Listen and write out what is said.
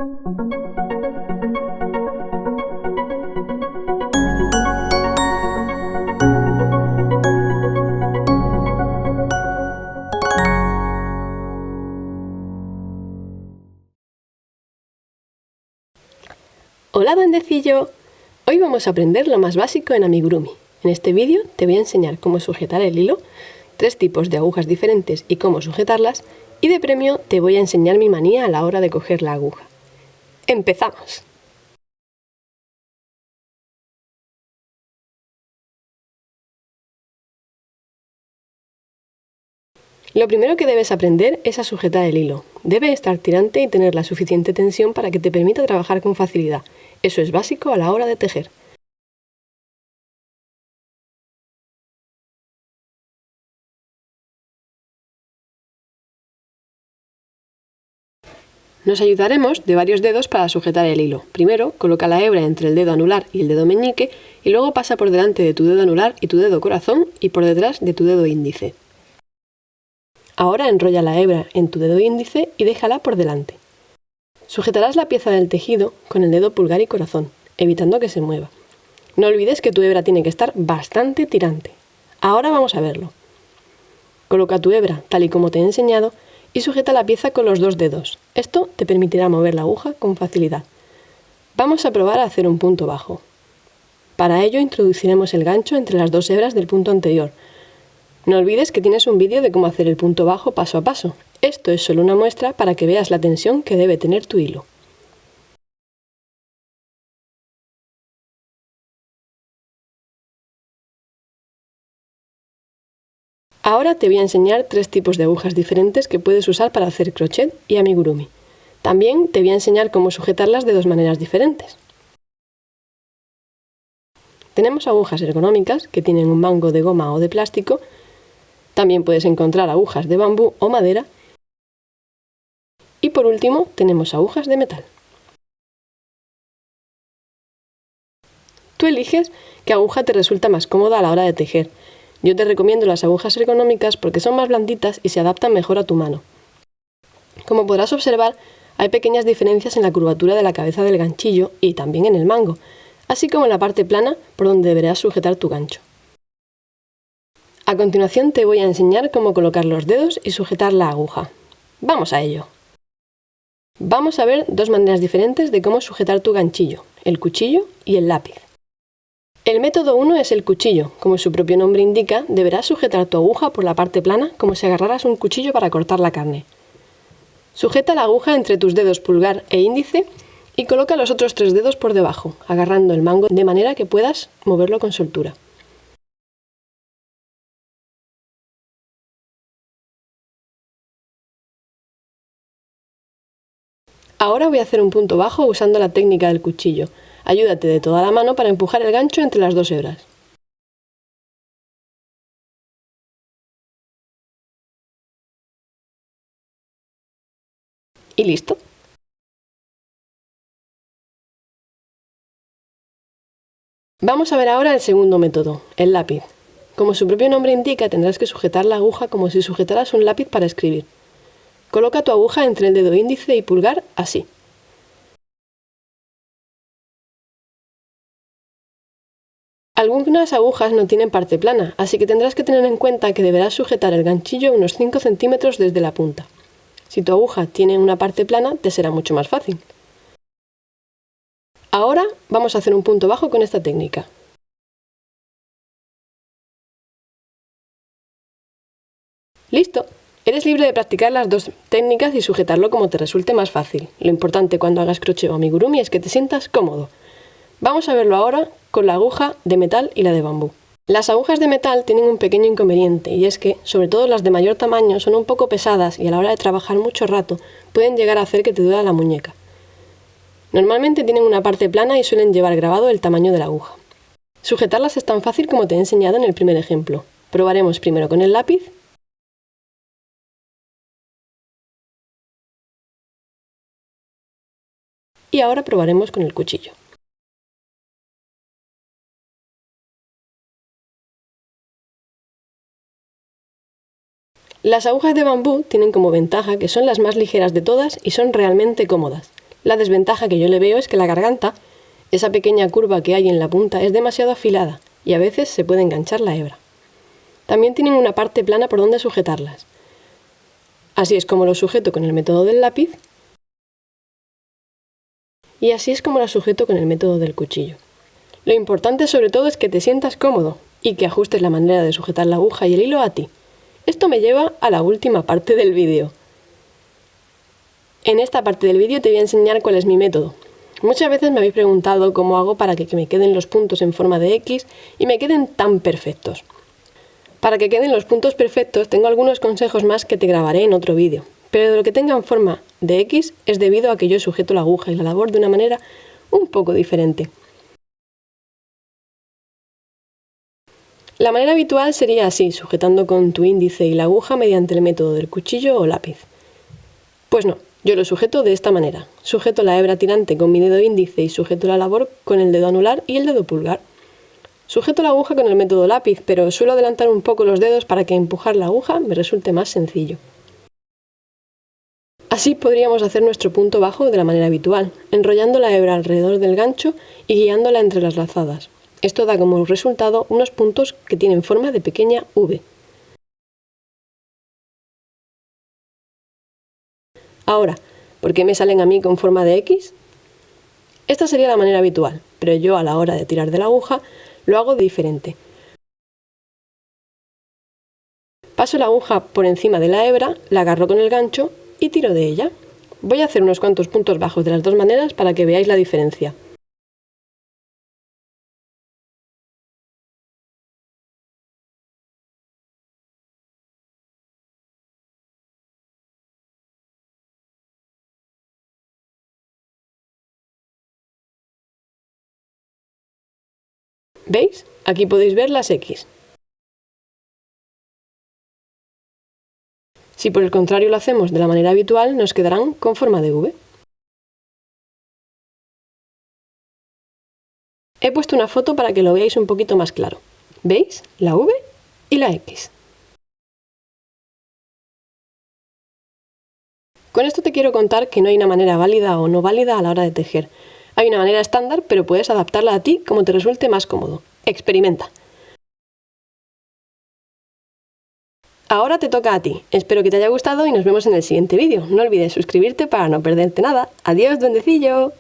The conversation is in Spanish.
Hola duendecillo, hoy vamos a aprender lo más básico en amigurumi. En este vídeo te voy a enseñar cómo sujetar el hilo, 3 tipos de agujas diferentes y cómo sujetarlas, y de premio te voy a enseñar mi manía a la hora de coger la aguja. ¡Empezamos! Lo primero que debes aprender es a sujetar el hilo. Debe estar tirante y tener la suficiente tensión para que te permita trabajar con facilidad. Eso es básico a la hora de tejer. Nos ayudaremos de varios dedos para sujetar el hilo. Primero, coloca la hebra entre el dedo anular y el dedo meñique y luego pasa por delante de tu dedo anular y tu dedo corazón y por detrás de tu dedo índice. Ahora enrolla la hebra en tu dedo índice y déjala por delante. Sujetarás la pieza del tejido con el dedo pulgar y corazón, evitando que se mueva. No olvides que tu hebra tiene que estar bastante tirante. Ahora vamos a verlo. Coloca tu hebra tal y como te he enseñado y sujeta la pieza con los 2 dedos. Esto te permitirá mover la aguja con facilidad. Vamos a probar a hacer un punto bajo. Para ello introduciremos el gancho entre las 2 hebras del punto anterior. No olvides que tienes un vídeo de cómo hacer el punto bajo paso a paso. Esto es solo una muestra para que veas la tensión que debe tener tu hilo. Ahora te voy a enseñar 3 tipos de agujas diferentes que puedes usar para hacer crochet y amigurumi. También te voy a enseñar cómo sujetarlas de 2 maneras diferentes. Tenemos agujas ergonómicas que tienen un mango de goma o de plástico. También puedes encontrar agujas de bambú o madera. Y por último tenemos agujas de metal. Tú eliges qué aguja te resulta más cómoda a la hora de tejer. Yo te recomiendo las agujas ergonómicas porque son más blanditas y se adaptan mejor a tu mano. Como podrás observar, hay pequeñas diferencias en la curvatura de la cabeza del ganchillo y también en el mango, así como en la parte plana por donde deberás sujetar tu gancho. A continuación te voy a enseñar cómo colocar los dedos y sujetar la aguja. ¡Vamos a ello! Vamos a ver 2 maneras diferentes de cómo sujetar tu ganchillo, el cuchillo y el lápiz. El método 1 es el cuchillo. Como su propio nombre indica, deberás sujetar tu aguja por la parte plana como si agarraras un cuchillo para cortar la carne. Sujeta la aguja entre tus dedos pulgar e índice y coloca los otros 3 dedos por debajo, agarrando el mango de manera que puedas moverlo con soltura. Ahora voy a hacer un punto bajo usando la técnica del cuchillo. Ayúdate de toda la mano para empujar el gancho entre las 2 hebras. ¿Y listo? Vamos a ver ahora el segundo método, el lápiz. Como su propio nombre indica, tendrás que sujetar la aguja como si sujetaras un lápiz para escribir. Coloca tu aguja entre el dedo índice y pulgar, así. Algunas agujas no tienen parte plana, así que tendrás que tener en cuenta que deberás sujetar el ganchillo unos 5 centímetros desde la punta. Si tu aguja tiene una parte plana, te será mucho más fácil. Ahora vamos a hacer un punto bajo con esta técnica. ¡Listo! Eres libre de practicar las 2 técnicas y sujetarlo como te resulte más fácil. Lo importante cuando hagas crochet o amigurumi es que te sientas cómodo. Vamos a verlo ahora con la aguja de metal y la de bambú. Las agujas de metal tienen un pequeño inconveniente y es que, sobre todo las de mayor tamaño, son un poco pesadas y a la hora de trabajar mucho rato pueden llegar a hacer que te duela la muñeca. Normalmente tienen una parte plana y suelen llevar grabado el tamaño de la aguja. Sujetarlas es tan fácil como te he enseñado en el primer ejemplo. Probaremos primero con el lápiz. Y ahora probaremos con el cuchillo. Las agujas de bambú tienen como ventaja que son las más ligeras de todas y son realmente cómodas. La desventaja que yo le veo es que la garganta, esa pequeña curva que hay en la punta, es demasiado afilada y a veces se puede enganchar la hebra. También tienen una parte plana por donde sujetarlas. Así es como lo sujeto con el método del lápiz y así es como lo sujeto con el método del cuchillo. Lo importante sobre todo es que te sientas cómodo y que ajustes la manera de sujetar la aguja y el hilo a ti. Esto me lleva a la última parte del vídeo. En esta parte del vídeo te voy a enseñar cuál es mi método. Muchas veces me habéis preguntado cómo hago para que me queden los puntos en forma de X y me queden tan perfectos. Para que queden los puntos perfectos tengo algunos consejos más que te grabaré en otro vídeo, pero de lo que tengan forma de X es debido a que yo sujeto la aguja y la labor de una manera un poco diferente. La manera habitual sería así, sujetando con tu índice y la aguja mediante el método del cuchillo o lápiz. Pues no, yo lo sujeto de esta manera. Sujeto la hebra tirante con mi dedo índice y sujeto la labor con el dedo anular y el dedo pulgar. Sujeto la aguja con el método lápiz, pero suelo adelantar un poco los dedos para que empujar la aguja me resulte más sencillo. Así podríamos hacer nuestro punto bajo de la manera habitual, enrollando la hebra alrededor del gancho y guiándola entre las lazadas. Esto da como resultado unos puntos que tienen forma de pequeña V. Ahora, ¿por qué me salen a mí con forma de X? Esta sería la manera habitual, pero yo a la hora de tirar de la aguja lo hago diferente. Paso la aguja por encima de la hebra, la agarro con el gancho y tiro de ella. Voy a hacer unos cuantos puntos bajos de las dos maneras para que veáis la diferencia. ¿Veis? Aquí podéis ver las X. Si por el contrario lo hacemos de la manera habitual, nos quedarán con forma de V. He puesto una foto para que lo veáis un poquito más claro. ¿Veis? La V y la X. Con esto te quiero contar que no hay una manera válida o no válida a la hora de tejer. Hay una manera estándar, pero puedes adaptarla a ti como te resulte más cómodo. Experimenta. Ahora te toca a ti. Espero que te haya gustado y nos vemos en el siguiente vídeo. No olvides suscribirte para no perderte nada. ¡Adiós, duendecillo!